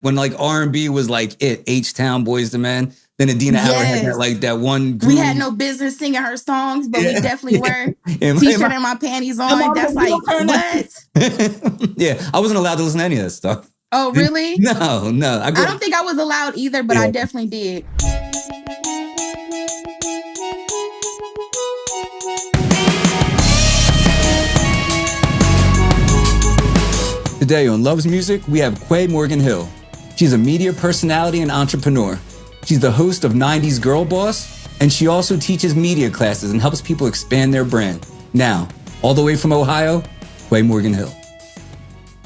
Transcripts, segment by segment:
when like R&B was like H-Town, Boys II Men. Then Adina Howard had that like that one groove. We had no business singing her songs, but we definitely were. T-shirt and my panties on. That's like, what? Yeah, I wasn't allowed to listen to any of that stuff. Oh, really? No. I don't think I was allowed either, but I definitely did. Today on Loves Music, we have Quia Morgan-Hill. She's a media personality and entrepreneur. She's the host of 90s Girl Boss, and she also teaches media classes and helps people expand their brand. Now, all the way from Ohio, Quia Morgan-Hill.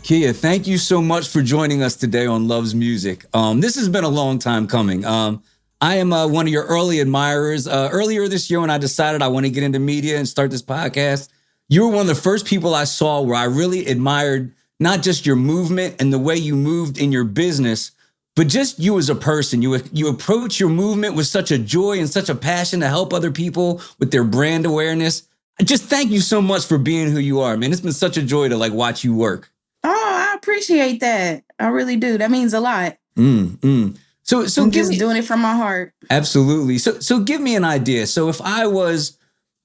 Quia, thank you so much for joining us today on Loves Music. This has been a long time coming. I am one of your early admirers. Earlier this year when I decided I want to get into media and start this podcast, you were one of the first people I saw where I really admired not just your movement and the way you moved in your business, but just you as a person. You approach your movement with such a joy and such a passion to help other people with their brand awareness. Just thank you so much for being who you are, man. It's been such a joy to like watch you work. Oh, I appreciate that. I really do. That means a lot. So I'm just doing it from my heart. Absolutely. So give me an idea. So if I was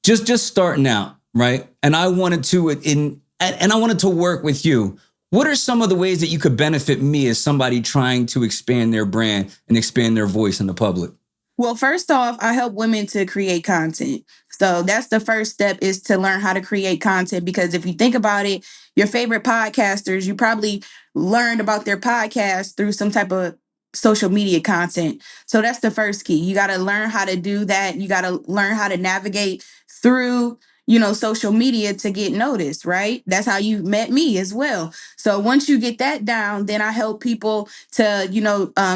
just starting out, right, and I wanted to and I wanted to work with you, what are some of the ways that you could benefit me as somebody trying to expand their brand and expand their voice in the public? Well, first off, I help women to create content. So that's the first step, is to learn how to create content. Because if you think about it, your favorite podcasters, you probably learned about their podcast through some type of social media content. So that's the first key. You got to learn how to do that. You got to learn how to navigate through social media to get noticed, right? That's how you met me as well. So once you get that down, then I help people to,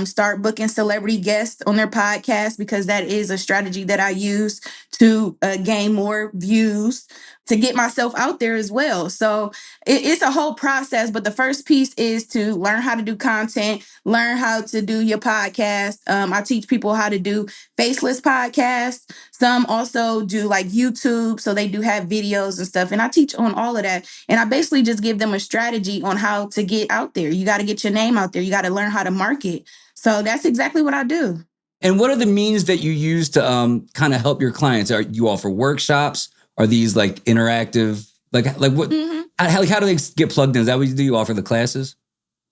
start booking celebrity guests on their podcast, because that is a strategy that I use to gain more views, to get myself out there as well. So it's a whole process, but the first piece is to learn how to do content, learn how to do your podcast. I teach people how to do faceless podcasts. Some also do like YouTube, so they do have videos and stuff. And I teach on all of that. And I basically just give them a strategy on how to get out there. You got to get your name out there. You got to learn how to market. So that's exactly what I do. And what are the means that you use to kind of help your clients? Are you offer workshops? Are these like interactive? Like what? Mm-hmm. How do they get plugged in? Is that what you do? You offer the classes?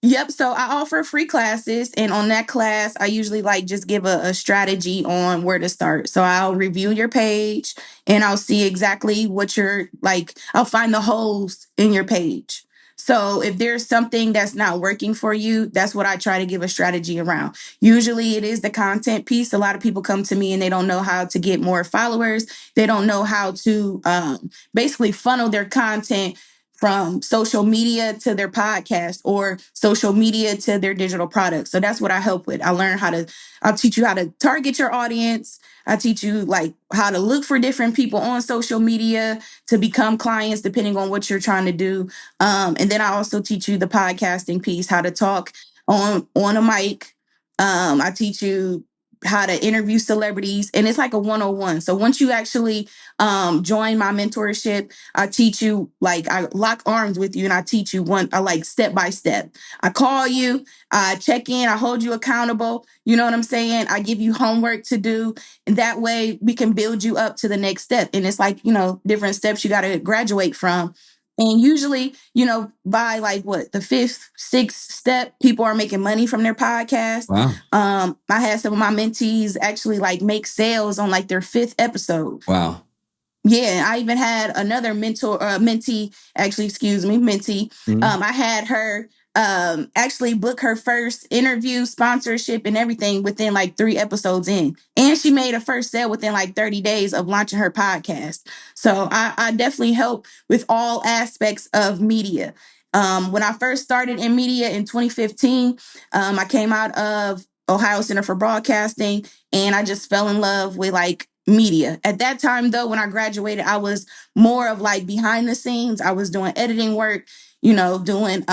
Yep. So I offer free classes. And on that class, I usually just give a strategy on where to start. So I'll review your page and I'll see exactly what you're like. I'll find the holes in your page. So if there's something that's not working for you, that's what I try to give a strategy around. Usually it is the content piece. A lot of people come to me and they don't know how to get more followers. They don't know how to basically funnel their content from social media to their podcast, or social media to their digital products. So that's what I help with. I'll teach you how to target your audience. I teach you how to look for different people on social media to become clients, depending on what you're trying to do. And then I also teach you the podcasting piece, how to talk on a mic. I teach you how to interview celebrities, and it's like a 101. So once you actually join my mentorship, I teach you, I lock arms with you and I teach you step by step. I call you, I check in, I hold you accountable. You know what I'm saying? I give you homework to do, and that way we can build you up to the next step. And it's different steps you got to graduate from. And usually, by the fifth, sixth step, people are making money from their podcast. Wow. I had some of my mentees actually make sales on their fifth episode. Wow. Yeah. I even had another mentee. Mm-hmm. I had her actually book her first interview, sponsorship, and everything within 3 episodes in. And she made a first sale within 30 days of launching her podcast. So I definitely help with all aspects of media. When I first started in media in 2015, I came out of Ohio Center for Broadcasting, and I just fell in love with media. At that time, though, when I graduated, I was more of behind the scenes. I was doing editing work, doing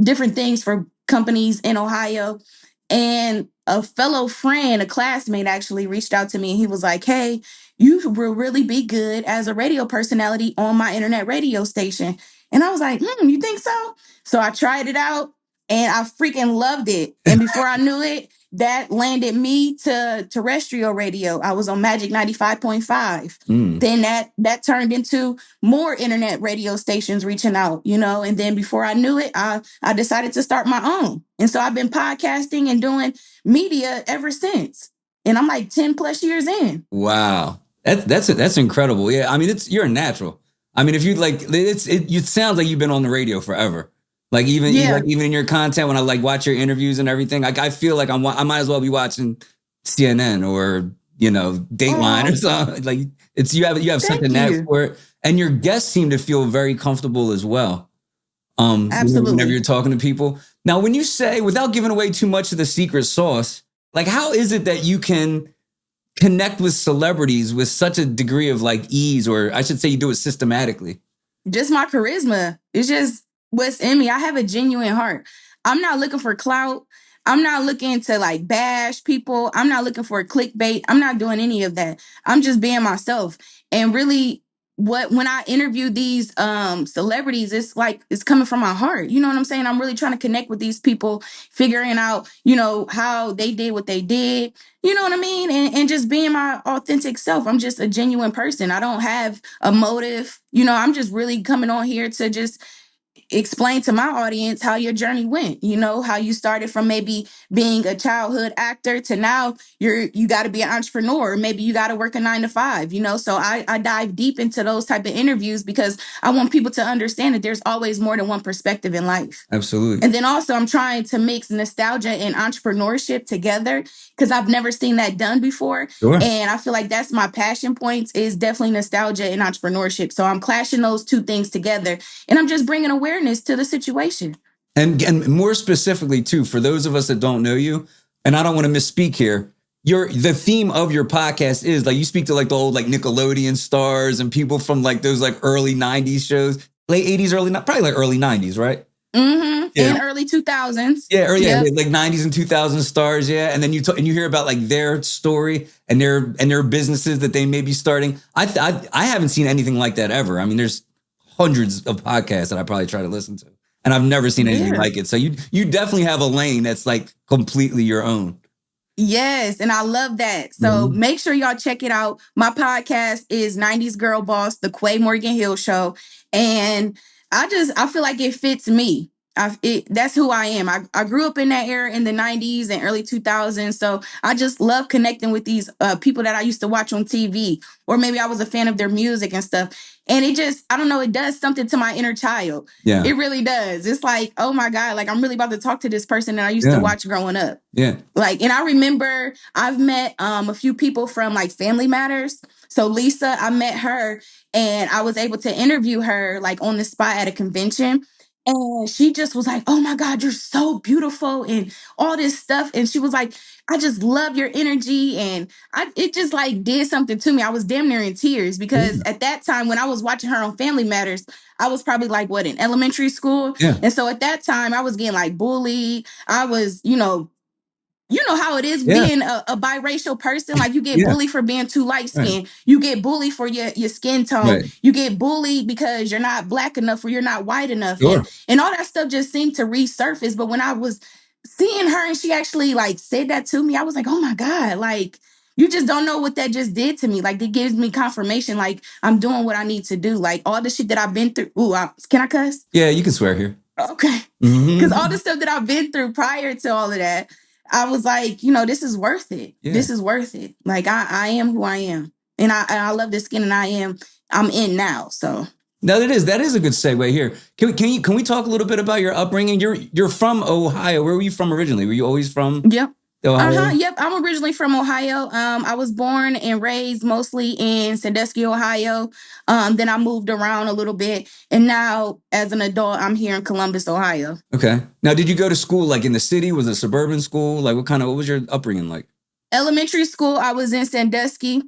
different things for companies in Ohio. And a fellow friend, a classmate, actually reached out to me, and he was like, "Hey, you will really be good as a radio personality on my internet radio station." And I was like, "You think so?" So I tried it out. and I freaking loved it. And before I knew it, that landed me to terrestrial radio. I was on Magic 95.5. Then that turned into more internet radio stations reaching out, and then before I knew it, I decided to start my own. And so I've been podcasting and doing media ever since. And I'm like 10 plus years in. Wow. That's incredible. Yeah. I mean, you're a natural. I mean, if you like, it sounds like you've been on the radio forever. Like even in your content, when I like watch your interviews and everything, like I feel like I might as well be watching CNN or, Dateline or something. Like you have such a knack for it. And your guests seem to feel very comfortable as well. Absolutely. Whenever you're talking to people. Now, when you say, without giving away too much of the secret sauce, like how is it that you can connect with celebrities with such a degree of like ease, or I should say you do it systematically? Just my charisma. It's just what's in me. I have a genuine heart. I'm not looking for clout. I'm not looking to like bash people. I'm not looking for clickbait. I'm not doing any of that. I'm just being myself. And really when I interview these celebrities, it's like it's coming from my heart. You know what I'm saying? I'm really trying to connect with these people, figuring out, how they did what they did. You know what I mean? And just being my authentic self. I'm just a genuine person. I don't have a motive. I'm just really coming on here to just explain to my audience how your journey went, how you started from maybe being a childhood actor to now you got to be an entrepreneur. Maybe you got to work a 9 to 5, so I dive deep into those type of interviews because I want people to understand that there's always more than one perspective in life. Absolutely. And then also I'm trying to mix nostalgia and entrepreneurship together because I've never seen that done before. Sure. And I feel like that's my passion points is definitely nostalgia and entrepreneurship. So I'm clashing those two things together and I'm just bringing awareness to the situation. And more specifically too, for those of us that don't know you, and I don't want to misspeak here, the theme of your podcast is like you speak to like the old like Nickelodeon stars and people from like those like early 90s shows, late 80s, probably like early 90s, right? Mm-hmm. Yeah. And early 2000s. Yeah, like 90s and 2000s stars, yeah. And then you hear about like their story and their businesses that they may be starting. I haven't seen anything like that ever. I mean, there's hundreds of podcasts that I probably try to listen to, and I've never seen anything like it. So you definitely have a lane that's like completely your own. Yes, and I love that. So make sure y'all check it out. My podcast is 90s Girl Boss, the Quia Morgan-Hill Show, and I feel like it fits me. That's who I am. I grew up in that era in the 90s and early 2000s. So I just love connecting with these people that I used to watch on TV, or maybe I was a fan of their music and stuff. And it just, I don't know, it does something to my inner child. Yeah. It really does. It's like, oh my God, like I'm really about to talk to this person that I used to watch growing up. Yeah. Like, and I remember I've met a few people from like Family Matters. So Lisa, I met her and I was able to interview her like on the spot at a convention. And she just was like, oh my God, you're so beautiful and all this stuff. And she was like, I just love your energy. And it just like did something to me. I was damn near in tears because at that time when I was watching her on Family Matters, I was probably like in elementary school. Yeah. And so at that time I was getting like bullied. I was, you know how it is being a biracial person. Like you get bullied for being too light skinned. Right. You get bullied for your skin tone. Right. You get bullied because you're not black enough or you're not white enough. Sure. And all that stuff just seemed to resurface. But when I was seeing her and she actually like said that to me, I was like, oh my God, like you just don't know what that just did to me. Like it gives me confirmation. Like I'm doing what I need to do. Like all the shit that I've been through. Can I cuss? Yeah, you can swear here. Okay. Because all the stuff that I've been through prior to all of that, I was like, this is worth it. Yeah. This is worth it. Like I am who I am. And I love this skin and I'm in now. So now that is a good segue here. Can we talk a little bit about your upbringing? You're from Ohio. Where were you from originally? Were you always from? Yep. Ohio? Yep. I'm originally from Ohio. I was born and raised mostly in Sandusky, Ohio. Then I moved around a little bit. And now as an adult, I'm here in Columbus, Ohio. Okay. Now, did you go to school like in the city? Was it a suburban school? Like what was your upbringing like? Elementary school, I was in Sandusky,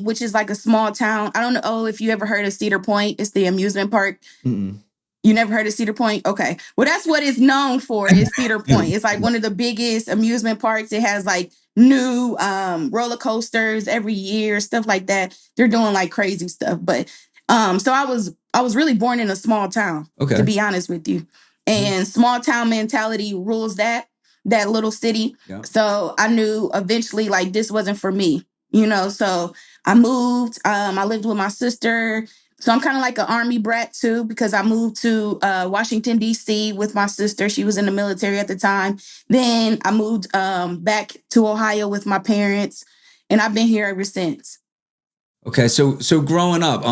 which is like a small town. I don't know if you ever heard of Cedar Point. It's the amusement park. Mm-mm. You never heard of Cedar Point? Okay. Well, that's what it's known for is Cedar Point. It's like one of the biggest amusement parks. It has like new roller coasters every year, stuff like that. They're doing like crazy stuff. But so I was really born in a small town, to be honest with you. and small town mentality rules that little city. Yeah. So I knew eventually like this wasn't for me, you know. So I moved. I lived with my sister. So I'm kind of like an army brat too, because I moved to Washington, D.C. with my sister. She was in the military at the time. Then I moved back to Ohio with my parents, and I've been here ever since. Okay, so growing up,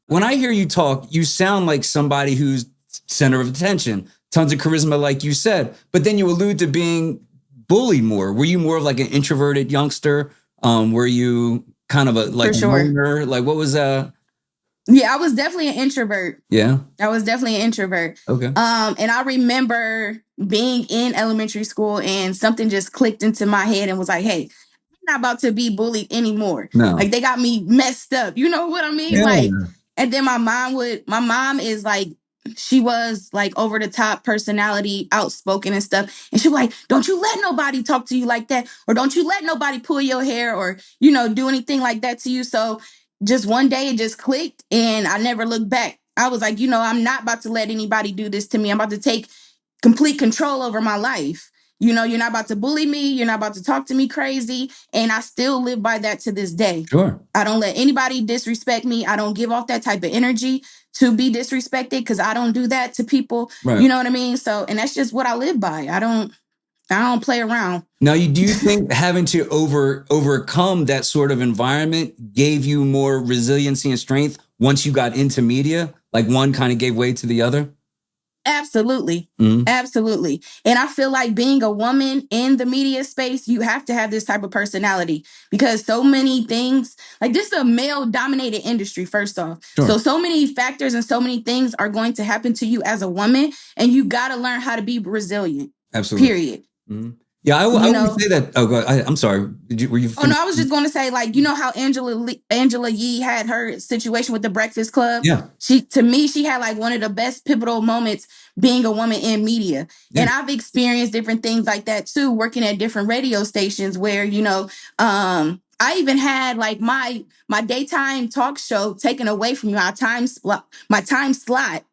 when I hear you talk, you sound like somebody who's center of attention, tons of charisma, like you said. But then you allude to being bullied more. Were you more of like an introverted youngster? Were you kind of a like For a sure. loner? Like what was Yeah, I was definitely an introvert. Yeah. I was definitely an introvert. Okay. And I remember being in elementary school and something just clicked into my head and was like, hey, I'm not about to be bullied anymore. No. Like they got me messed up. You know what I mean? Yeah. Like, and then my mom is like, she was like over the top personality, outspoken and stuff. And she was like, don't you let nobody talk to you like that. Or don't you let nobody pull your hair or, you know, do anything like that to you. So just one day it just clicked and I never looked back. I was like, you know, I'm not about to let anybody do this to me. I'm about to take complete control over my life. You know, you're not about to bully me. You're not about to talk to me crazy. And I still live by that to this day. Sure. I don't let anybody disrespect me. I don't give off that type of energy to be disrespected because I don't do that to people. Right. You know what I mean? So, and that's just what I live by. I don't play around. Now, do you think having to overcome that sort of environment gave you more resiliency and strength once you got into media? Like one kind of gave way to the other? Absolutely. Mm-hmm. Absolutely. And I feel like being a woman in the media space, you have to have this type of personality because so many things, like this is a male dominated industry, first off. Sure. So many factors and so many things are going to happen to you as a woman and you got to learn how to be resilient. Absolutely. Period. Mm-hmm. Yeah, I would say that. Oh, I'm sorry. Were you? Oh no, I was just going to say, like, you know how Angela Yee had her situation with the Breakfast Club. Yeah, she had like one of the best pivotal moments being a woman in media, and I've experienced different things like that too, working at different radio stations where you know, I even had like my daytime talk show taken away from me, my time slot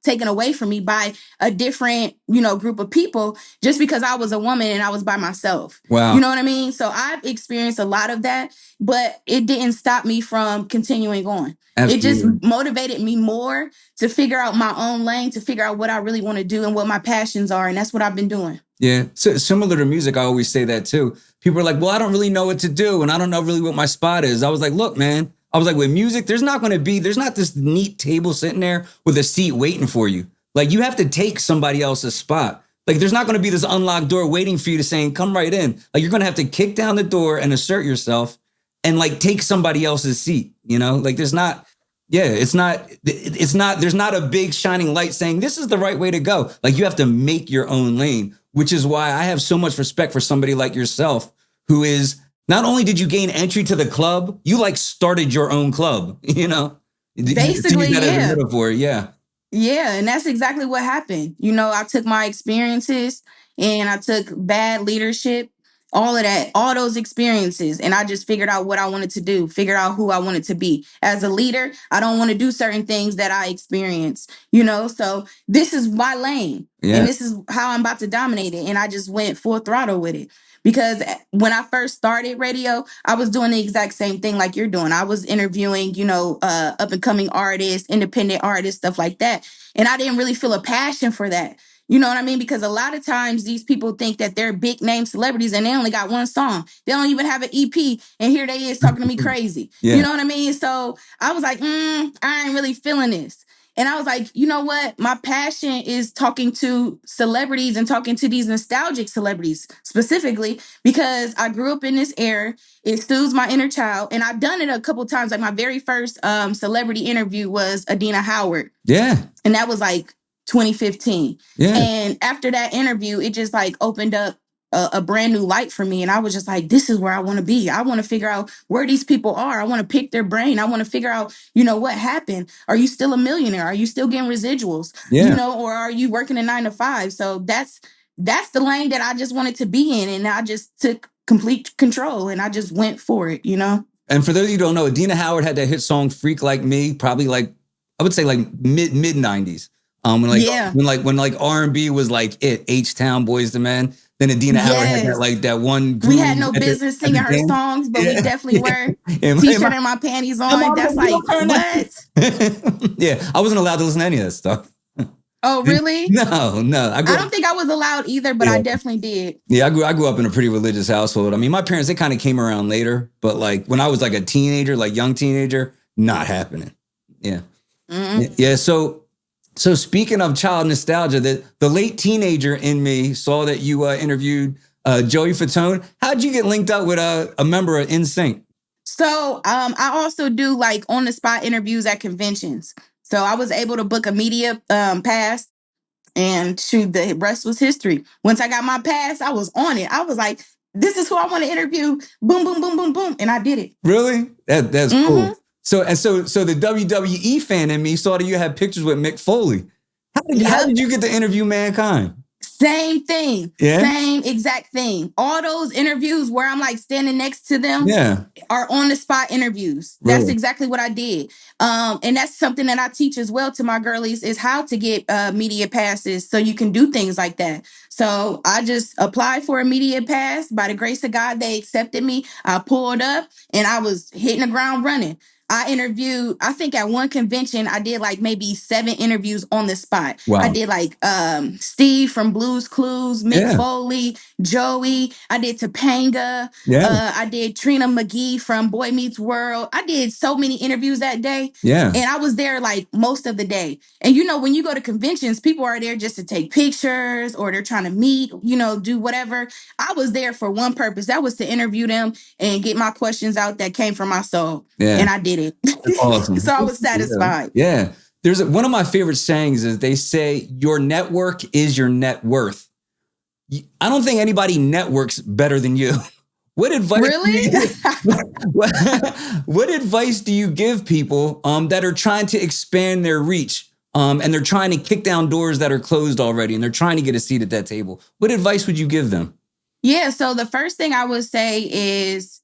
taken away from me by a different, you know, group of people just because I was a woman and I was by myself. Wow. You know what I mean? So I've experienced a lot of that, but it didn't stop me from continuing on. Absolutely. It just motivated me more to figure out my own lane, to figure out what I really want to do and what my passions are. And that's what I've been doing. Yeah. So similar to music, I always say that too. People are like, well, I don't really know what to do. And I don't know really what my spot is. I was like, look, man, I was like, with music, there's not this neat table sitting there with a seat waiting for you. Like you have to take somebody else's spot. Like there's not going to be this unlocked door waiting for you to saying, come right in. Like you're going to have to kick down the door and assert yourself and like take somebody else's seat, you know, like there's not a big shining light saying this is the right way to go. Like you have to make your own lane, which is why I have so much respect for somebody like yourself, who is not only did you gain entry to the club, you like started your own club, you know, basically, yeah. As a metaphor, yeah. Yeah, and that's exactly what happened. You know, I took my experiences and I took bad leadership, all of that, all those experiences, and I just figured out what I wanted to do, figured out who I wanted to be. As a leader, I don't want to do certain things that I experienced, you know, so this is my lane and this is how I'm about to dominate it. And I just went full throttle with it. Because when I first started radio, I was doing the exact same thing like you're doing. I was interviewing, you know, up and coming artists, independent artists, stuff like that. And I didn't really feel a passion for that. You know what I mean? Because a lot of times these people think that they're big name celebrities and they only got one song. They don't even have an EP. And here they is talking to me crazy. You know what I mean? So I was like, I ain't really feeling this. And I was like, you know what? My passion is talking to celebrities and talking to these nostalgic celebrities specifically because I grew up in this era. It soothes my inner child. And I've done it a couple of times. Like my very first celebrity interview was Adina Howard. Yeah. And that was like 2015. Yeah. And after that interview, it just like opened up a brand new light for me. And I was just like, this is where I want to be. I want to figure out where these people are. I want to pick their brain. I want to figure out, you know, what happened. Are you still a millionaire? Are you still getting residuals? Yeah. You know, or are you working a 9 to 5? So that's the lane that I just wanted to be in. And I just took complete control and I just went for it, you know? And for those of you who don't know, Adina Howard had that hit song Freak Like Me, probably like, I would say like mid 90s. Yeah. When R&B was like it, H-Town, Boys to Men. Then Adina Howard had Yes. that one We groove had no business at singing the her dance. songs, but we Yeah, definitely were. yeah. T-shirt and my panties My on. mom That's said, "You like, don't turn what? that." Yeah, I wasn't allowed to listen to any of that stuff. Oh, really? No. I don't think I was allowed either, but I Yeah. definitely did. Yeah, I grew up in a pretty religious household. I mean, my parents, they kind of came around later, but like when I was like a teenager, like young teenager, not happening. Yeah. Mm-hmm. Yeah. So speaking of child nostalgia, the late teenager in me saw that you interviewed Joey Fatone. How'd you get linked up with a member of NSYNC? So I also do like on the spot interviews at conventions. So I was able to book a media pass, and shoot, the rest was history. Once I got my pass, I was on it. I was like, this is who I want to interview. Boom, boom, boom, boom, boom. And I did it. Really? That's Mm-hmm. cool. So the WWE fan in me saw that you had pictures with Mick Foley. How Yep. did you get to interview Mankind? Same thing. Yeah. Same exact thing. All those interviews where I'm like standing next to them Yeah. are on the spot interviews. Really? That's exactly what I did. And that's something that I teach as well to my girlies is how to get media passes so you can do things like that. So I just applied for a media pass. By the grace of God, they accepted me. I pulled up and I was hitting the ground running. I interviewed, I think at one convention, I did like maybe 7 interviews on the spot. Wow. I did like Steve from Blue's Clues, Mick Yeah. Foley, Joey. I did Topanga. Yeah. I did Trina McGee from Boy Meets World. I did so many interviews that day. Yeah. And I was there like most of the day. And you know, when you go to conventions, people are there just to take pictures or they're trying to meet, you know, do whatever. I was there for one purpose. That was to interview them and get my questions out that came from my soul. Yeah. And I did it. That's awesome. So I was satisfied. Yeah. There's one of my favorite sayings is they say your network is your net worth. I don't think anybody networks better than you. What advice? Really? What advice do you give people that are trying to expand their reach and they're trying to kick down doors that are closed already and they're trying to get a seat at that table? What advice would you give them? Yeah. So the first thing I would say is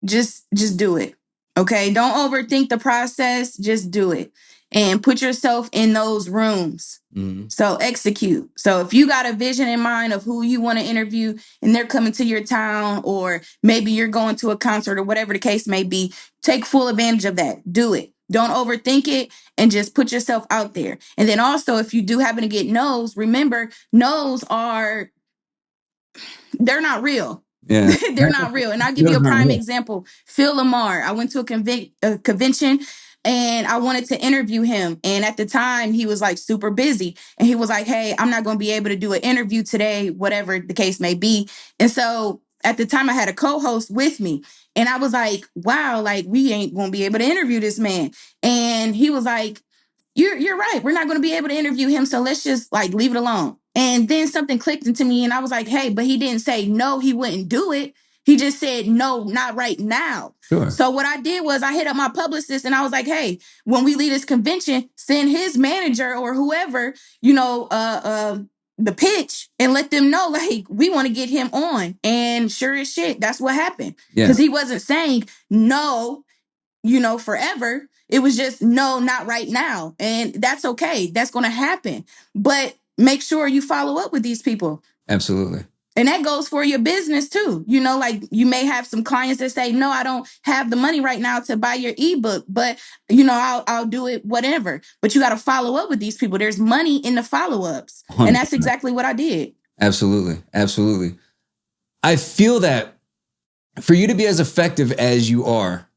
just do it. Okay. Don't overthink the process. Just do it and put yourself in those rooms. Mm-hmm. So execute. So if you got a vision in mind of who you want to interview and they're coming to your town, or maybe you're going to a concert or whatever the case may be, take full advantage of that. Do it. Don't overthink it and just put yourself out there. And then also, if you do happen to get no's, remember, no's they're not real. Yeah. They're not real. And I'll give you a prime example. Phil Lamar. I went to a convention and I wanted to interview him. And at the time, he was like super busy. And he was like, hey, I'm not going to be able to do an interview today, whatever the case may be. And so at the time, I had a co-host with me. And I was like, wow, like we ain't going to be able to interview this man. And he was like, you're right. We're not going to be able to interview him. So let's just like leave it alone. And then something clicked into me and I was like, hey, but he didn't say no, he wouldn't do it. He just said, no, not right now. Sure. So what I did was I hit up my publicist and I was like, hey, when we leave this convention, send his manager or whoever, you know, the pitch and let them know, like, we want to get him on. And sure as shit, that's what happened. Because he wasn't saying no, you know, forever. It was just, no, not right now. And that's okay. That's going to happen. But make sure you follow up with these people. Absolutely. And that goes for your business too. You know, like you may have some clients that say, no, I don't have the money right now to buy your ebook, but you know, I'll do it, whatever. But you got to follow up with these people. There's money in the follow-ups. 100%. And that's exactly what I did. Absolutely. Absolutely. I feel that for you to be as effective as you are,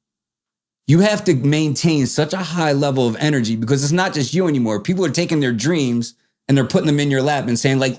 you have to maintain such a high level of energy because it's not just you anymore. People are taking their dreams and they're putting them in your lap and saying like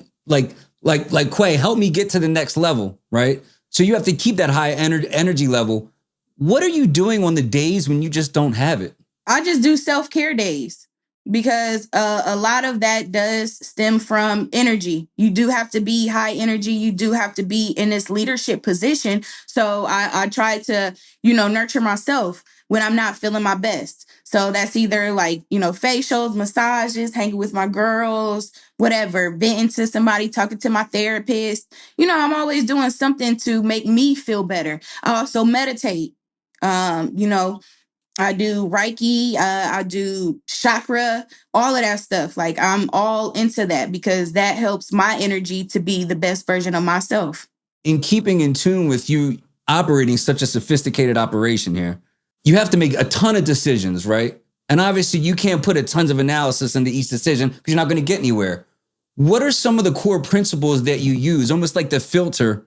Quay, help me get to the next level, right? So you have to keep that high energy level. What are you doing on the days when you just don't have it? I just do self-care days because a lot of that does stem from energy. You do have to be high energy. You do have to be in this leadership position. So I try to, you know, nurture myself when I'm not feeling my best. So that's either like, you know, facials, massages, hanging with my girls, whatever, venting to somebody, talking to my therapist. You know, I'm always doing something to make me feel better. I also meditate, you know, I do Reiki, I do chakra, all of that stuff. Like I'm all into that because that helps my energy to be the best version of myself. In keeping in tune with you operating such a sophisticated operation here, you have to make a ton of decisions, right? And obviously you can't put a tons of analysis into each decision because you're not going to get anywhere. What are some of the core principles that you use, almost like the filter,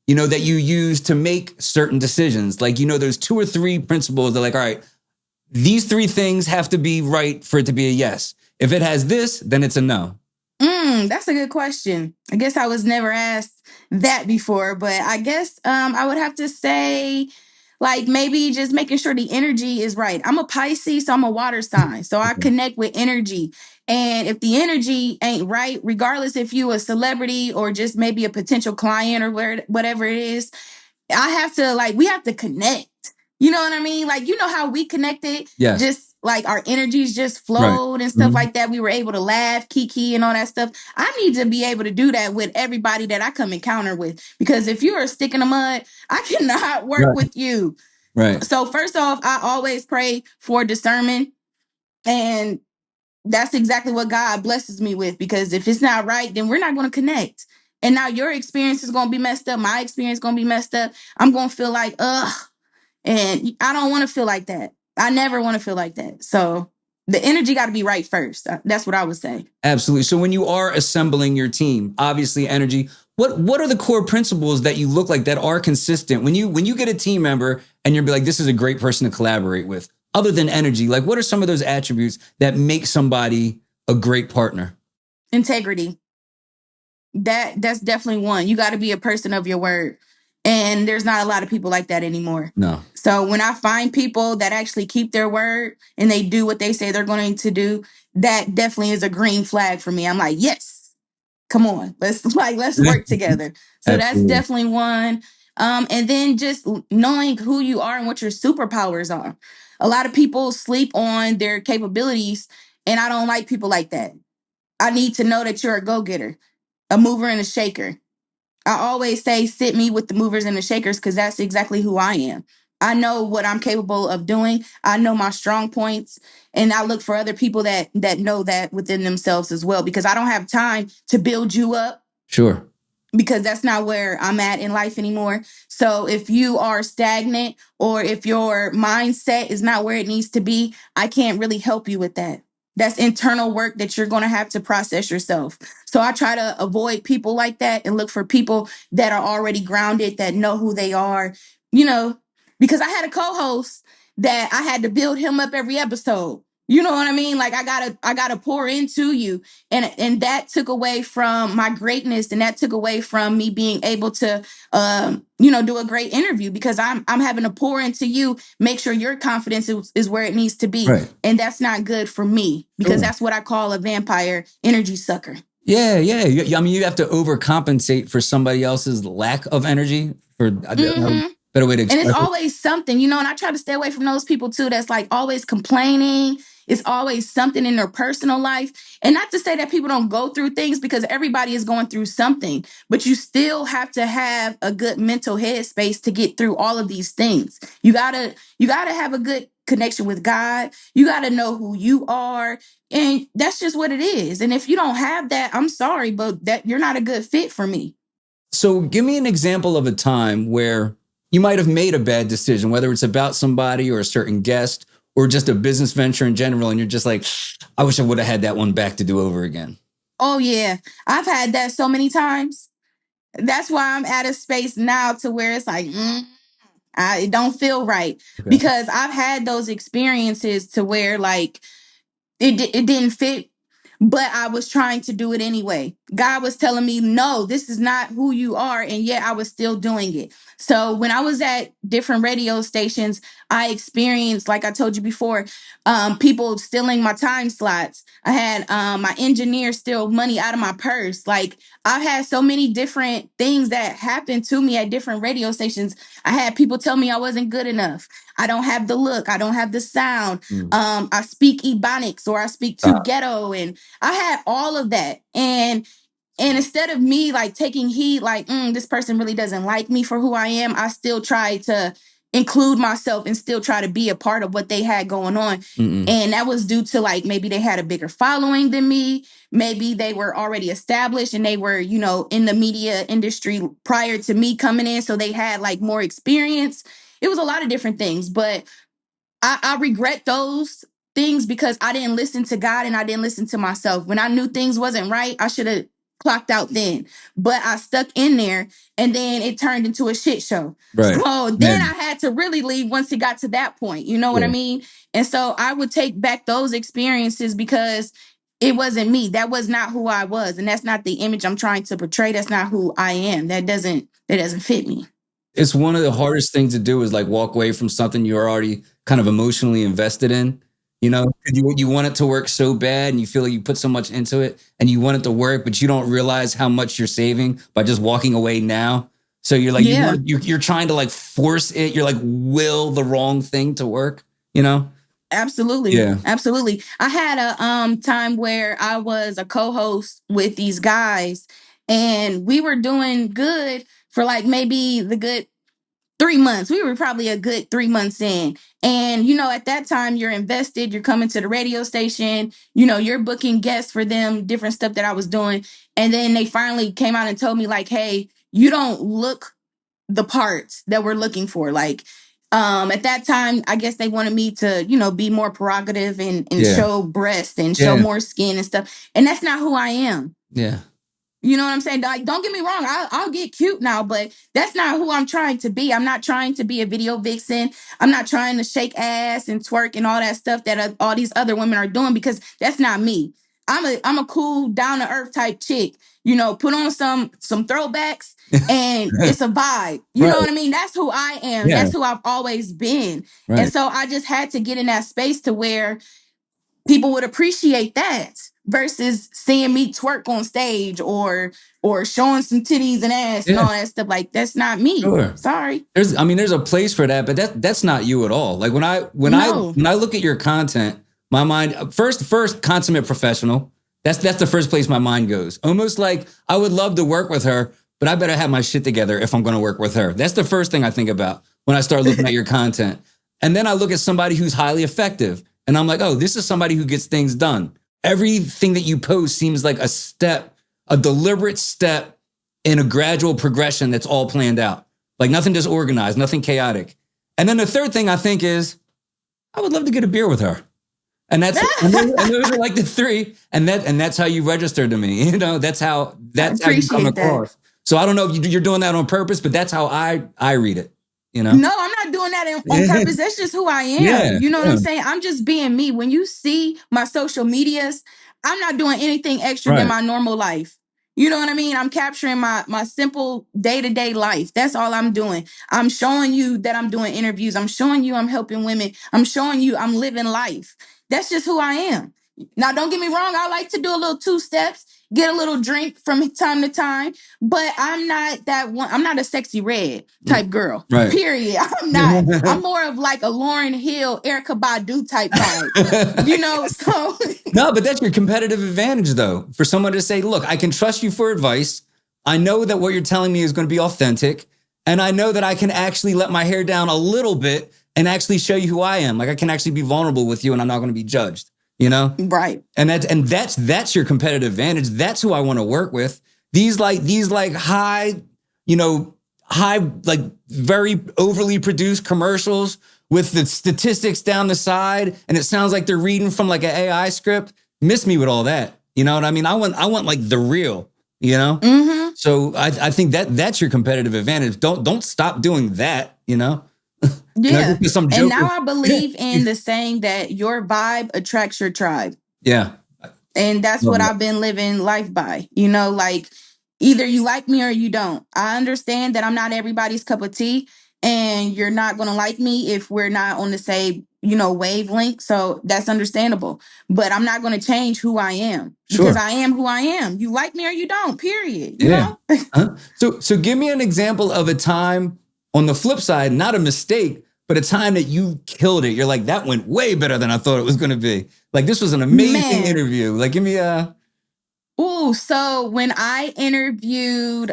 that you use to make certain decisions? Like, there's 2 or 3 principles that like, all right, these 3 things have to be right for it to be a yes. If it has this, then it's a no. That's a good question. I guess I was never asked that before, but I guess I would have to say, like, maybe just making sure the energy is right. I'm a Pisces, so I'm a water sign. So I connect with energy. And if the energy ain't right, regardless if you a celebrity or just maybe a potential client or whatever it is, we have to connect. You know what I mean? Like, how we connected? Yes. Just like our energies just flowed and stuff like that. We were able to laugh, kiki, and all that stuff. I need to be able to do that with everybody that I come encounter with. Because if you're a stick in the mud, I cannot work with you. Right. So first off, I always pray for discernment. And that's exactly what God blesses me with. Because if it's not right, then we're not going to connect. And now your experience is going to be messed up. My experience is going to be messed up. I'm going to feel like, ugh. And I don't want to feel like that. I never want to feel like that. So the energy got to be right first. That's what I would say. Absolutely. So when you are assembling your team, obviously energy, what are the core principles that you look like that are consistent? When you get a team member and you're like, this is a great person to collaborate with, other than energy, like what are some of those attributes that make somebody a great partner? Integrity. That's definitely one. You got to be a person of your word. And there's not a lot of people like that anymore. No. So when I find people that actually keep their word and they do what they say they're going to do, that definitely is a green flag for me. I'm like, yes, come on, let's work together. So that's definitely one. And then just knowing who you are and what your superpowers are. A lot of people sleep on their capabilities, and I don't like people like that. I need to know that you're a go-getter, a mover and a shaker. I always say, sit me with the movers and the shakers, because that's exactly who I am. I know what I'm capable of doing. I know my strong points, and I look for other people that know that within themselves as well, because I don't have time to build you up. Sure. Because that's not where I'm at in life anymore. So if you are stagnant or if your mindset is not where it needs to be, I can't really help you with that. That's internal work that you're going to have to process yourself. So I try to avoid people like that and look for people that are already grounded, that know who they are, because I had a co-host that I had to build him up every episode. You know what I mean? Like I gotta pour into you. And that took away from my greatness, and that took away from me being able to do a great interview, because I'm having to pour into you, make sure your confidence is where it needs to be. Right. And that's not good for me, because that's what I call a vampire energy sucker. Yeah. I mean, you have to overcompensate for somebody else's lack of energy for better way to express and it's it. always something, and I try to stay away from those people too that's like always complaining. It's always something in their personal life. And not to say that people don't go through things, because everybody is going through something, but you still have to have a good mental headspace to get through all of these things. You gotta have a good connection with God. You gotta know who you are. And that's just what it is. And if you don't have that, I'm sorry, but that you're not a good fit for me. So give me an example of a time where you might have made a bad decision, whether it's about somebody or a certain guest or just a business venture in general, and you're just like, I wish I would have had that one back to do over again. Oh, yeah. I've had that so many times. That's why I'm at a space now to where it's like, it don't feel right. Okay. Because I've had those experiences to where like it didn't fit, but I was trying to do it anyway. God was telling me, no, this is not who you are. And yet I was still doing it. So when I was at different radio stations, I experienced, like I told you before, people stealing my time slots. I had my engineer steal money out of my purse. Like I've had so many different things that happened to me at different radio stations. I had people tell me I wasn't good enough. I don't have the look. I don't have the sound. I speak Ebonics, or I speak too ghetto. And I had all of that. And instead of me like taking heed, like this person really doesn't like me for who I am, I still tried to include myself and still try to be a part of what they had going on. Mm-mm. And that was due to like maybe they had a bigger following than me. Maybe they were already established and they were, you know, in the media industry prior to me coming in. So they had like more experience. It was a lot of different things, but I regret those things because I didn't listen to God and I didn't listen to myself. When I knew things wasn't right, I should have clocked out then. But I stuck in there and then it turned into a shit show. Right. So then I had to really leave once it got to that point. You know what I mean? And so I would take back those experiences because it wasn't me. That was not who I was. And that's not the image I'm trying to portray. That's not who I am. That doesn't fit me. It's one of the hardest things to do is like walk away from something you're already kind of emotionally invested in. You know, you want it to work so bad and you feel like you put so much into it and you want it to work, but you don't realize how much you're saving by just walking away now. So you're like, you're trying to like force it. You're like, will the wrong thing to work, you know? Absolutely. Yeah. Absolutely. I had a time where I was a co-host with these guys and we were doing good for like maybe the good 3 months. We were probably a good 3 months in. And, you know, at that time, you're invested, you're coming to the radio station, you know, you're booking guests for them, different stuff that I was doing. And then they finally came out and told me, like, hey, you don't look the parts that we're looking for. Like, at that time, I guess they wanted me to, you know, be more prerogative and show breast and show more skin and stuff. And that's not who I am. Yeah. You know what I'm saying? Like, don't get me wrong. I'll get cute now, but that's not who I'm trying to be. I'm not trying to be a video vixen. I'm not trying to shake ass and twerk and all that stuff that all these other women are doing because that's not me. I'm a cool, down to earth type chick. You know, put on some throwbacks and it's a vibe. You know what I mean? That's who I am. Yeah. That's who I've always been. Right. And so I just had to get in that space to where people would appreciate that versus seeing me twerk on stage or showing some titties and ass and all that stuff. Like, that's not me. Sure. Sorry. There's a place for that, but that's not you at all. Like when I look at your content, my mind first consummate professional. That's the first place my mind goes. Almost like I would love to work with her, but I better have my shit together if I'm going to work with her. That's the first thing I think about when I start looking at your content. And then I look at somebody who's highly effective and I'm like, oh, this is somebody who gets things done. Everything that you post seems like a deliberate step in a gradual progression that's all planned out. Like nothing just organized, nothing chaotic. And then the third thing I think is, I would love to get a beer with her. And those are like the three. And that's how you register to me. You know, that's how you come across. So I don't know if you're doing that on purpose, but that's how I read it. You know? No, I'm not doing that on purpose. That's just who I am. Yeah, you know what I'm saying? I'm just being me. When you see my social medias, I'm not doing anything extra than my normal life. You know what I mean? I'm capturing my simple day-to-day life. That's all I'm doing. I'm showing you that I'm doing interviews. I'm showing you I'm helping women. I'm showing you I'm living life. That's just who I am. Now, don't get me wrong. I like to do a little 2 steps, get a little drink from time to time, but I'm not that one. I'm not a sexy red type girl. Right. Period. I'm not. I'm more of like a Lauryn Hill, Erykah Badu type vibe. You know, so. No, but that's your competitive advantage, though, for someone to say, look, I can trust you for advice. I know that what you're telling me is going to be authentic. And I know that I can actually let my hair down a little bit and actually show you who I am. Like I can actually be vulnerable with you and I'm not going to be judged. You know? Right. And that's your competitive advantage. That's who I want to work with. These high, like very overly produced commercials with the statistics down the side. And it sounds like they're reading from like an AI script. Miss me with all that. You know what I mean? I want like the real, you know? Mm-hmm. So I think that's your competitive advantage. Don't stop doing that, you know? Yeah. And now I believe in the saying that your vibe attracts your tribe. Yeah. And that's what I've been living life by. You know, like either you like me or you don't. I understand that I'm not everybody's cup of tea and you're not going to like me if we're not on the same, wavelength. So that's understandable. But I'm not going to change who I am because I am who I am. You like me or you don't, period. You know? So give me an example of a time on the flip side, not a mistake, but a time that you killed it. You're like, that went way better than I thought it was going to be. Like, this was an amazing interview. Like, give me a... So when I interviewed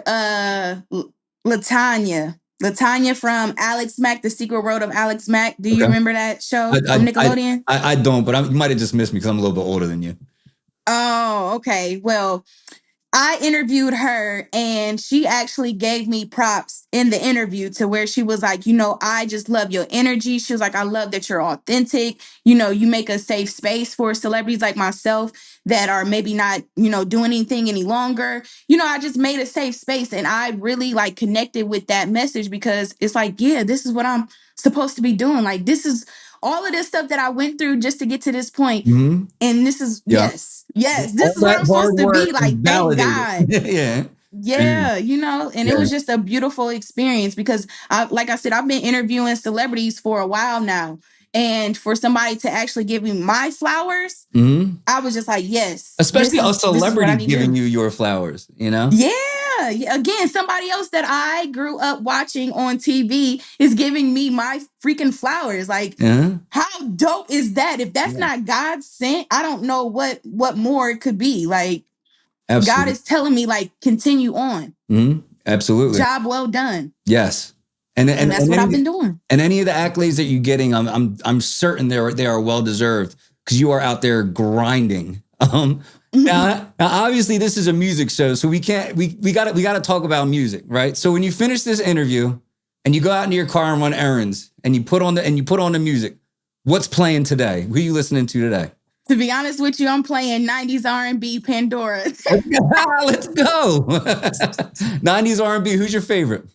LaTanya, Latanya from Alex Mack, The Secret World of Alex Mack. Do you remember that show from Nickelodeon? I don't, but you might have just missed me because I'm a little bit older than you. Oh, okay. Well, I interviewed her and she actually gave me props in the interview to where she was like, I just love your energy. She was like, I love that you're authentic. You make a safe space for celebrities like myself that are maybe not, doing anything any longer. I just made a safe space and I really like connected with that message because it's like, yeah, this is what I'm supposed to be doing. Like, this is all of this stuff that I went through just to get to this point. Mm-hmm. And this is, yes, this all is where I'm supposed to be. Like, thank God. Yeah. Yeah, and it was just a beautiful experience because like I said, I've been interviewing celebrities for a while now. And for somebody to actually give me my flowers, I was just like, yes. Especially a celebrity giving you your flowers, Yeah. Again, somebody else that I grew up watching on TV is giving me my freaking flowers. Like, how dope is that? If that's not God sent, I don't know what more it could be. Like, absolutely. God is telling me, like, continue on. Absolutely. Job well done. Yes. And that's what I've been doing. And any of the accolades that you're getting, I'm certain they are well deserved because you are out there grinding. Now, obviously, this is a music show, so we got to talk about music, right? So when you finish this interview and you go out into your car and run errands and you put on the music, what's playing today? Who are you listening to today? To be honest with you, I'm playing 90s R&B Pandora. Let's go. 90s R&B. Who's your favorite?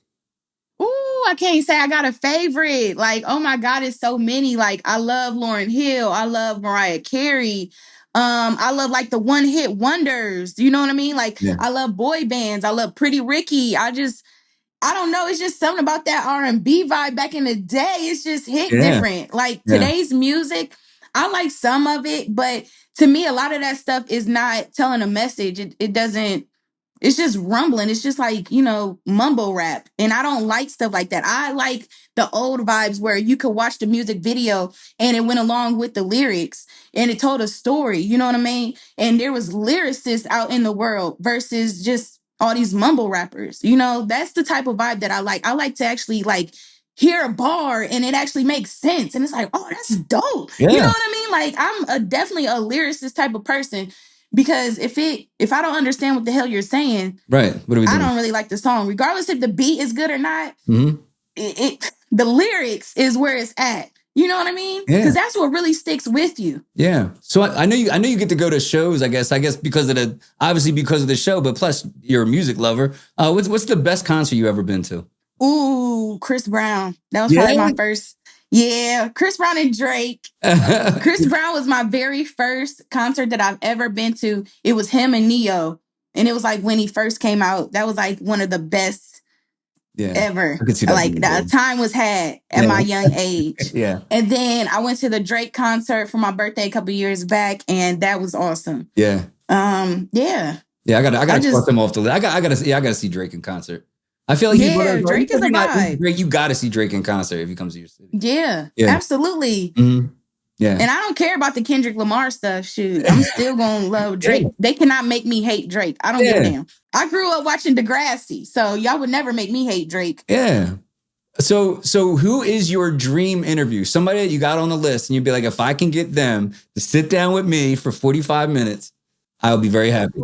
Ooh, I can't say I got a favorite. Like, oh my God, it's so many. Like, I love Lauryn Hill. I love Mariah Carey. I love like the one hit wonders. You know what I mean? Like, I love boy bands. I love Pretty Ricky. I don't know. It's just something about that R&B vibe back in the day. It's just hit different. Like today's music, I like some of it, but to me, a lot of that stuff is not telling a message. It doesn't. It's just rumbling. It's just like, mumble rap. And I don't like stuff like that. I like the old vibes where you could watch the music video and it went along with the lyrics and it told a story. You know what I mean? And there was lyricists out in the world versus just all these mumble rappers. That's the type of vibe that I like. I like to actually like hear a bar and it actually makes sense. And it's like, oh, that's dope. Yeah. You know what I mean? Like I'm definitely a lyricist type of person. Because if I don't understand what the hell you're saying, right? What are we doing? I don't really like the song, regardless if the beat is good or not. The lyrics is where it's at. You know what I mean? Because that's what really sticks with you. Yeah. So I know you get to go to shows. I guess because of the show, but plus you're a music lover. What's the best concert you ever been to? Ooh, Chris Brown. That was probably my first. Yeah, Chris Brown and Drake. Chris Brown was my very first concert that I've ever been to. It was him and Neo. And it was like when he first came out, that was like one of the best ever. I could see that. Like the time was had at my young age. And then I went to the Drake concert for my birthday a couple years back, and that was awesome. Yeah. Yeah, I gotta cross him off the list. I gotta see Drake in concert. I feel like Drake is a vibe. You got to see Drake in concert if he comes to your city. Yeah. Absolutely. Mm-hmm. Yeah. And I don't care about the Kendrick Lamar stuff. Shoot, I'm still going to love Drake. They cannot make me hate Drake. I don't give a damn. I grew up watching Degrassi, so y'all would never make me hate Drake. Yeah. So who is your dream interview? Somebody that you got on the list and you'd be like, if I can get them to sit down with me for 45 minutes, I'll be very happy.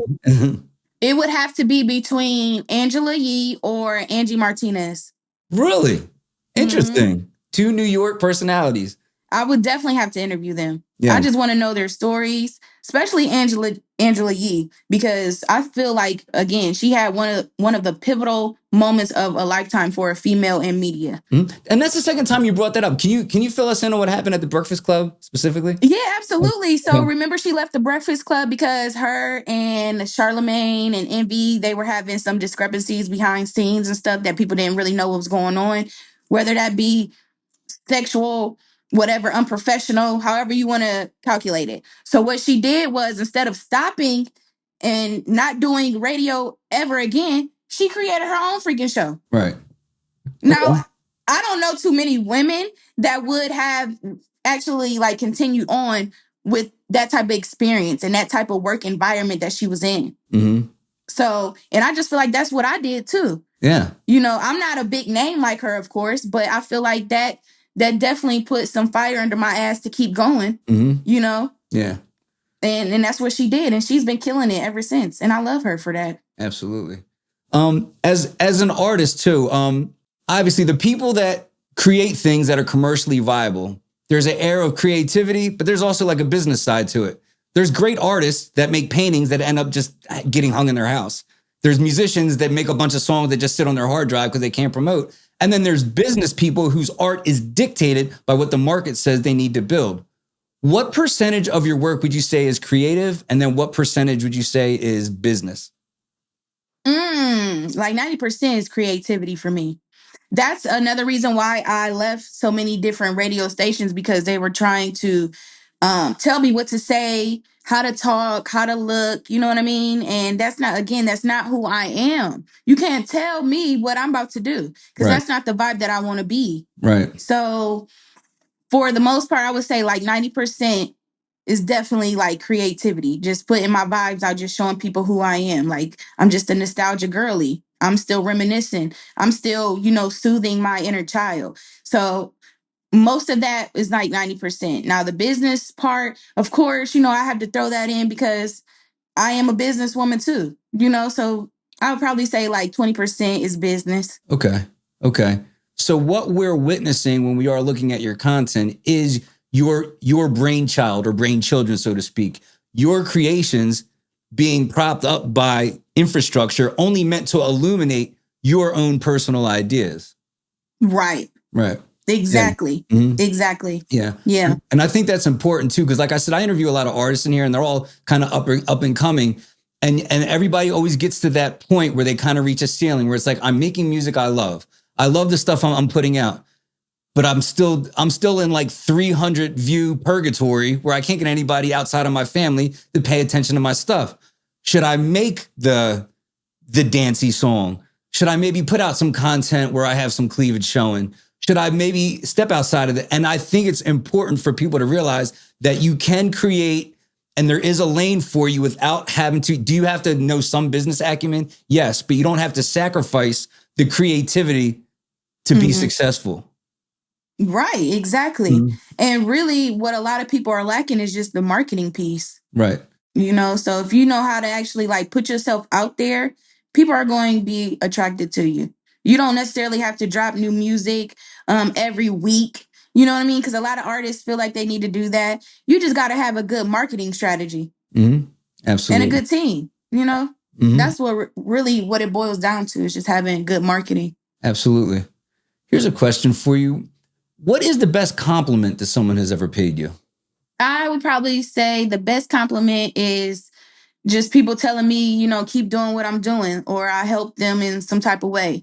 It would have to be between Angela Yee or Angie Martinez. Really? Interesting. Mm-hmm. Two New York personalities. I would definitely have to interview them. Yeah. I just want to know their stories, especially Angela Yee, because I feel like, again, she had one of the pivotal moments of a lifetime for a female in media. Mm-hmm. And that's the second time you brought that up. Can you fill us in on what happened at the Breakfast Club specifically? Yeah, absolutely. So remember, she left the Breakfast Club because her and Charlemagne and Envy, they were having some discrepancies behind scenes and stuff that people didn't really know what was going on, whether that be sexual, whatever, unprofessional, however you want to calculate it. So what she did was, instead of stopping and not doing radio ever again, she created her own freaking show. Right. Now, I don't know too many women that would have actually like continued on with that type of experience and that type of work environment that she was in. Mm-hmm. So, and I just feel like that's what I did too. Yeah. You know, I'm not a big name like her, of course, but I feel like that definitely put some fire under my ass to keep going, you know? Yeah. And that's what she did. And she's been killing it ever since. And I love her for that. Absolutely. As an artist too, obviously the people that create things that are commercially viable, there's an air of creativity, but there's also like a business side to it. There's great artists that make paintings that end up just getting hung in their house. There's musicians that make a bunch of songs that just sit on their hard drive because they can't promote. And then there's business people whose art is dictated by what the market says they need to build. What percentage of your work would you say is creative? And then what percentage would you say is business? Like 90% is creativity for me. That's another reason why I left so many different radio stations, because they were trying to tell me what to say, how to talk, how to look, you know what I mean? And that's not who I am. You can't tell me what I'm about to do, because that's not the vibe that I want to be. Right. So for the most part, I would say like 90% is definitely like creativity. Just putting my vibes out, just showing people who I am. Like, I'm just a nostalgia girly. I'm still reminiscing. I'm still, soothing my inner child. So most of that is like 90%. Now, the business part, of course, I have to throw that in because I am a businesswoman too, so I would probably say like 20% is business. Okay. So what we're witnessing when we are looking at your content is your brainchild or brainchildren, so to speak, your creations being propped up by infrastructure only meant to illuminate your own personal ideas. Right. Exactly. Yeah. Mm-hmm. Exactly. Yeah. Yeah. And I think that's important too, because like I said, I interview a lot of artists in here and they're all kind of up and coming. And everybody always gets to that point where they kind of reach a ceiling where it's like, I'm making music I love. I love the stuff I'm putting out, but I'm still in like 300 view purgatory where I can't get anybody outside of my family to pay attention to my stuff. Should I make the dancey song? Should I maybe put out some content where I have some cleavage showing? Should I maybe step outside of it? And I think it's important for people to realize that you can create and there is a lane for you without having to. Do you have to know some business acumen? Yes, but you don't have to sacrifice the creativity to be successful. Right, exactly. And really what a lot of people are lacking is just the marketing piece. Right. So if you know how to actually like put yourself out there, people are going to be attracted to you. You don't necessarily have to drop new music every week. You know what I mean? Because a lot of artists feel like they need to do that. You just got to have a good marketing strategy. Absolutely. And a good team, That's what it boils down to, is just having good marketing. Absolutely. Here's a question for you. What is the best compliment that someone has ever paid you? I would probably say the best compliment is just people telling me, keep doing what I'm doing, or I help them in some type of way.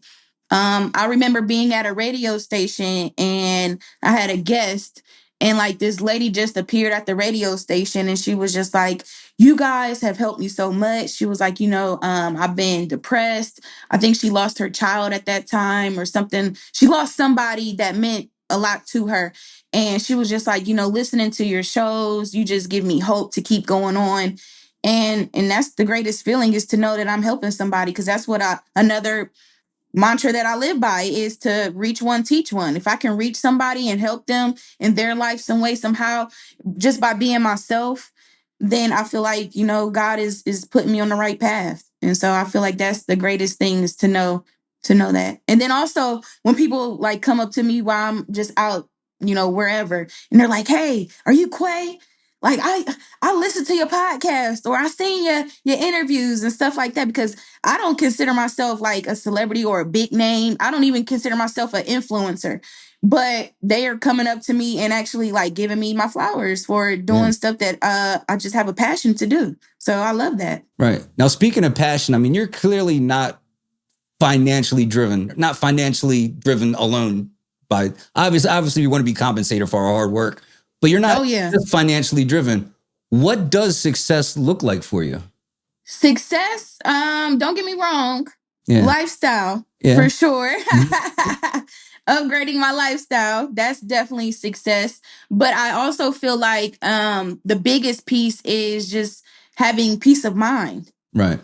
I remember being at a radio station and I had a guest, and like this lady just appeared at the radio station and she was just like, you guys have helped me so much. She was like, I've been depressed. I think she lost her child at that time or something. She lost somebody that meant a lot to her. And she was just like, listening to your shows, you just give me hope to keep going on. And that's the greatest feeling, is to know that I'm helping somebody, because that's what another mantra that I live by is to reach one, teach one. If I can reach somebody and help them in their life some way, somehow, just by being myself, then I feel like, God is putting me on the right path. And so I feel like that's the greatest thing, is to know that. And then also when people like come up to me while I'm just out, wherever, and they're like, hey, are you Quay? Like, I listened to your podcast, or I seen your interviews and stuff like that, because I don't consider myself like a celebrity or a big name. I don't even consider myself an influencer, but they are coming up to me and actually like giving me my flowers for doing stuff that I just have a passion to do. So I love that. Right. Now, speaking of passion, I mean, you're clearly not financially driven alone by, obviously you want to be compensated for our hard work, but you're not just financially driven. What does success look like for you? Success, don't get me wrong. Lifestyle, for sure. Upgrading my lifestyle, that's definitely success. But I also feel like the biggest piece is just having peace of mind. Right.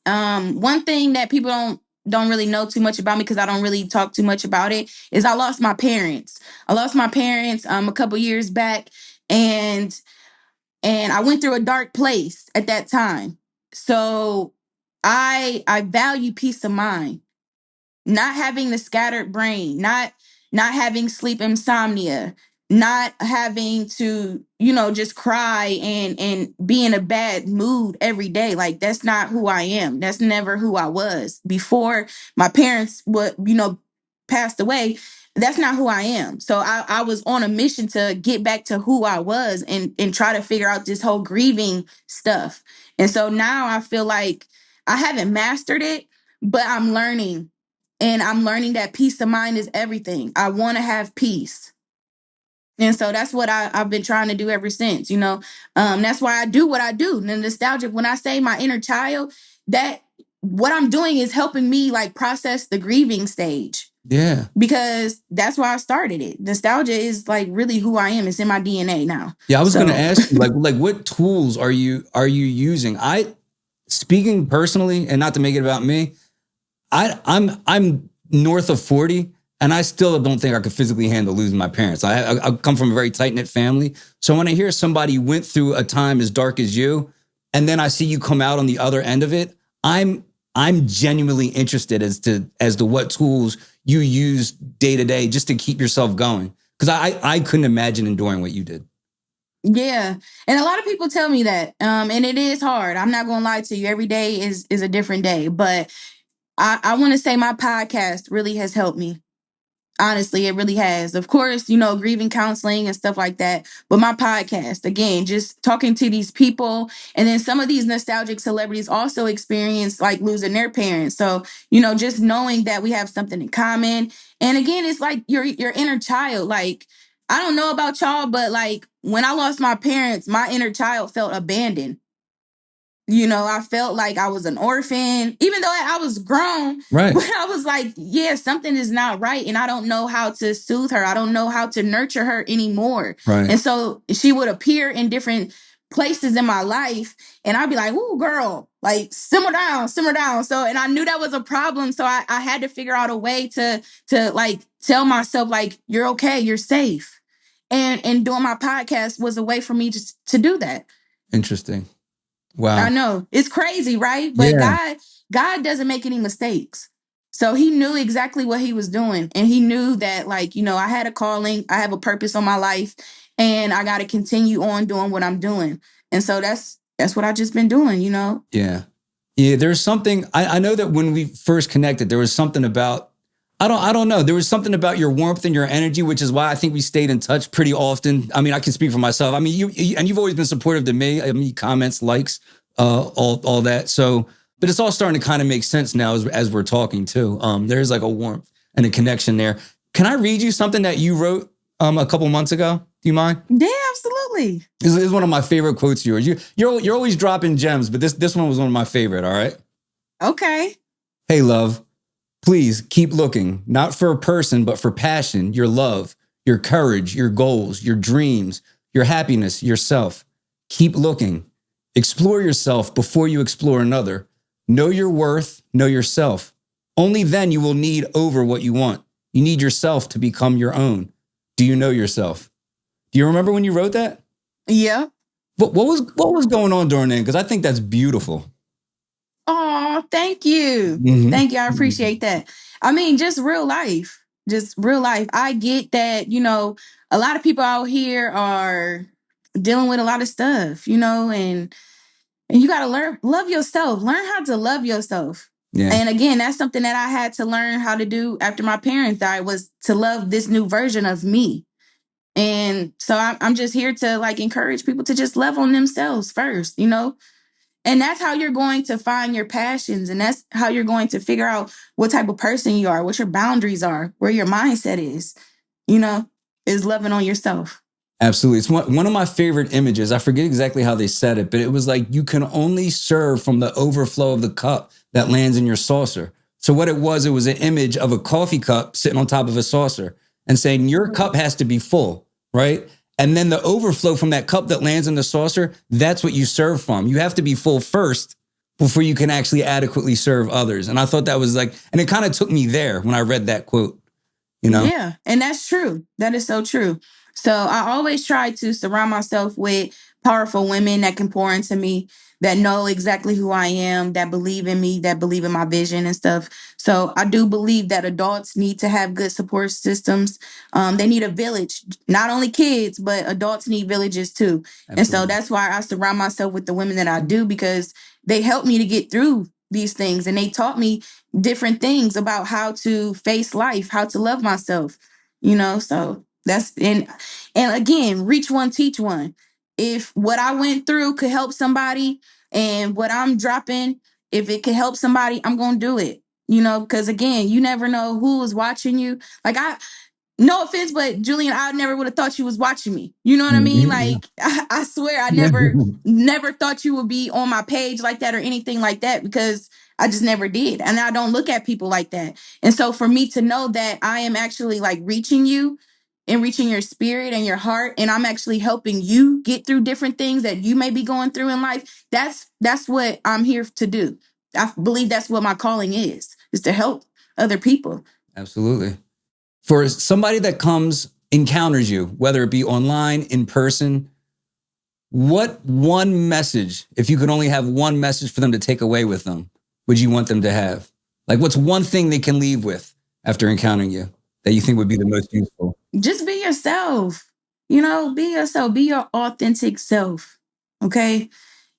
One thing that people don't really know too much about me, because I don't really talk too much about it, is I lost my parents. I lost my parents a couple years back, and I went through a dark place at that time. So I value peace of mind, not having the scattered brain, not having sleep insomnia, not having to, just cry and be in a bad mood every day. Like, that's not who I am. That's never who I was before my parents would, passed away. That's not who I am. So I was on a mission to get back to who I was and try to figure out this whole grieving stuff. And so now I feel like I haven't mastered it, but I'm learning. And I'm learning that peace of mind is everything. I want to have peace. And so that's what I've been trying to do ever since, That's why I do what I do. And the nostalgic, when I say my inner child, that what I'm doing is helping me like process the grieving stage. Yeah. Because that's why I started it. Nostalgia is like really who I am. It's in my DNA now. Yeah, I was going to ask you, like what tools are you using? Speaking personally, and not to make it about me, I'm north of 40, and I still don't think I could physically handle losing my parents. I come from a very tight-knit family. So when I hear somebody went through a time as dark as you, and then I see you come out on the other end of it, I'm genuinely interested as to what tools you use day to day just to keep yourself going. Because I couldn't imagine enduring what you did. Yeah. And a lot of people tell me that. And it is hard. I'm not going to lie to you. Every day is a different day. But I want to say my podcast really has helped me. Honestly, it really has. Of course, grieving counseling and stuff like that. But my podcast, again, just talking to these people. And then some of these nostalgic celebrities also experience like losing their parents. So, just knowing that we have something in common. And again, it's like your inner child. Like, I don't know about y'all, but like when I lost my parents, my inner child felt abandoned. I felt like I was an orphan, even though I was grown. Right. But I was like, yeah, something is not right. And I don't know how to soothe her. I don't know how to nurture her anymore. Right. And so she would appear in different places in my life. And I'd be like, ooh, girl, like simmer down. So, and I knew that was a problem. So I had to figure out a way to like tell myself, like, you're okay, you're safe. And doing my podcast was a way for me just to do that. Interesting. Wow. I know. It's crazy, right? But yeah. God doesn't make any mistakes. So he knew exactly what he was doing. And he knew that, like, I had a calling, I have a purpose on my life, and I got to continue on doing what I'm doing. And so that's what I've just been doing, Yeah. Yeah. There's something, I know that when we first connected, there was something about, I don't know. There was something about your warmth and your energy, which is why I think we stayed in touch pretty often. I mean, I can speak for myself. I mean, you've always been supportive to me. I mean, comments, likes, all that. So, but it's all starting to kind of make sense now as we're talking too. There's like a warmth and a connection there. Can I read you something that you wrote a couple months ago? Do you mind? Yeah, absolutely. This is one of my favorite quotes of yours. You're always dropping gems, but this one was one of my favorite. All right. Okay. Hey, love. Please keep looking, not for a person, but for passion, your love, your courage, your goals, your dreams, your happiness, yourself. Keep looking. Explore yourself before you explore another. Know your worth, know yourself. Only then you will need over what you want. You need yourself to become your own. Do you know yourself? Do you remember when you wrote that? Yeah. What was going on during then? Because I think that's beautiful. Oh, thank you. Mm-hmm. Thank you. I appreciate that. I mean, just real life. I get that, a lot of people out here are dealing with a lot of stuff, and you got to love yourself. Learn how to love yourself. Yeah. And again, that's something that I had to learn how to do after my parents died, was to love this new version of me. And so I'm just here to like encourage people to just love on themselves first, And that's how you're going to find your passions. And that's how you're going to figure out what type of person you are, what your boundaries are, where your mindset is, is loving on yourself. Absolutely. It's one of my favorite images. I forget exactly how they said it, but it was like, you can only serve from the overflow of the cup that lands in your saucer. So what it was an image of a coffee cup sitting on top of a saucer and saying your cup has to be full, right? And then the overflow from that cup that lands in the saucer, that's what you serve from. You have to be full first before you can actually adequately serve others. And I thought that was like, and it kind of took me there when I read that quote, you know? Yeah, and that's true. That is so true. So I always try to surround myself with powerful women that can pour into me, that know exactly who I am, that believe in me, that believe in my vision and stuff. So I do believe that adults need to have good support systems. They need a village, not only kids, but adults need villages too. Absolutely. And so that's why I surround myself with the women that I do, because they help me to get through these things, and they taught me different things about how to face life, how to love myself, so that's, and again, reach one, teach one. If what I went through could help somebody, and what I'm dropping, if it could help somebody, I'm going to do it, because again, you never know who is watching you. Like, no offense, but Julian, I never would have thought you was watching me. You know what I mean? Like, I swear, I never thought you would be on my page like that or anything like that, because I just never did. And I don't look at people like that. And so for me to know that I am actually like reaching you and reaching your spirit and your heart, and I'm actually helping you get through different things that you may be going through in life, that's what I'm here to do. I believe that's what my calling is to help other people. Absolutely. For somebody that encounters you, whether it be online, in person, what one message, if you could only have one message for them to take away with them, would you want them to have? Like, what's one thing they can leave with after encountering you that you think would be the most useful? Just be yourself. Be yourself. Be your authentic self. Okay?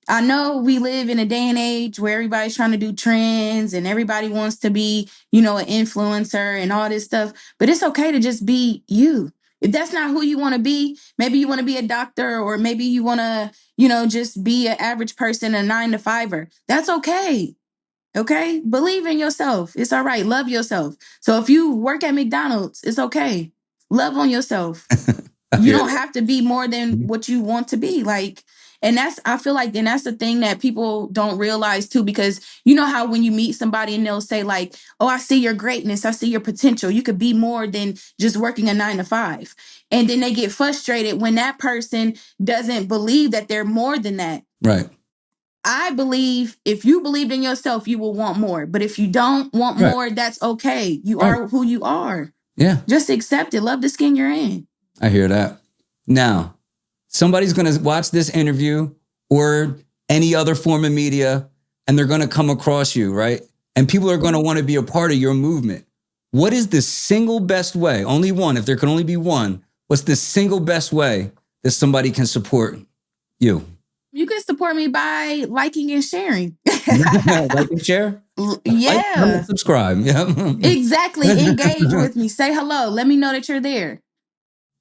I know we live in a day and age where everybody's trying to do trends and everybody wants to be, an influencer and all this stuff, but it's okay to just be you. If that's not who you want to be, maybe you want to be a doctor, or maybe you want to, just be an average person, a 9-to-5er. That's okay. Okay? Believe in yourself. It's all right. Love yourself. So if you work at McDonald's, it's okay. Love on yourself. You don't have to be more than what you want to be. Like, and I feel like, and that's the thing that people don't realize too, because you know how when you meet somebody and they'll say like, oh, I see your greatness. I see your potential. You could be more than just working a 9-to-5. And then they get frustrated when that person doesn't believe that they're more than that. Right. I believe if you believed in yourself, you will want more. But if you don't want more, that's okay. You are who you are. Yeah. Just accept it. Love the skin you're in. I hear that. Now, somebody's going to watch this interview or any other form of media, and they're going to come across you, right? And people are going to want to be a part of your movement. What is the single best way? Only one, if there can only be one. What's the single best way that somebody can support you? You can support me by liking and sharing. Like and share? Yeah. Like, comment, subscribe. Yeah. Exactly. Engage with me. Say hello. Let me know that you're there.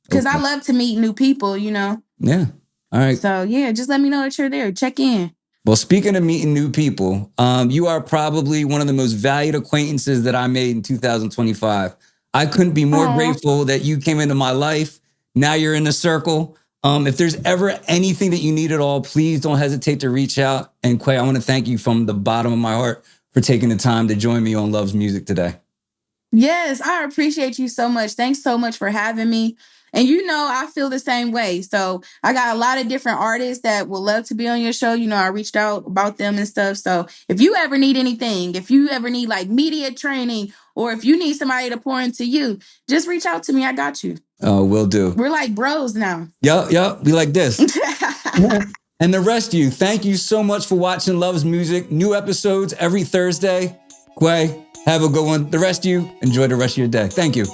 Because I love to meet new people, Yeah. All right. So, yeah, just let me know that you're there. Check in. Well, speaking of meeting new people, you are probably one of the most valued acquaintances that I made in 2025. I couldn't be more grateful that you came into my life. Now you're in the circle. If there's ever anything that you need at all, please don't hesitate to reach out. And Quia, I want to thank you from the bottom of my heart for taking the time to join me on Love's Music today. Yes, I appreciate you so much. Thanks so much for having me. And I feel the same way. So I got a lot of different artists that would love to be on your show. I reached out about them and stuff. So if you ever need anything, if you ever need like media training, or if you need somebody to pour into you, just reach out to me. I got you. Oh, will do. We're like bros now. Yep. We like this. And the rest of you, thank you so much for watching Love's Music. New episodes every Thursday. Quay, have a good one. The rest of you, enjoy the rest of your day. Thank you.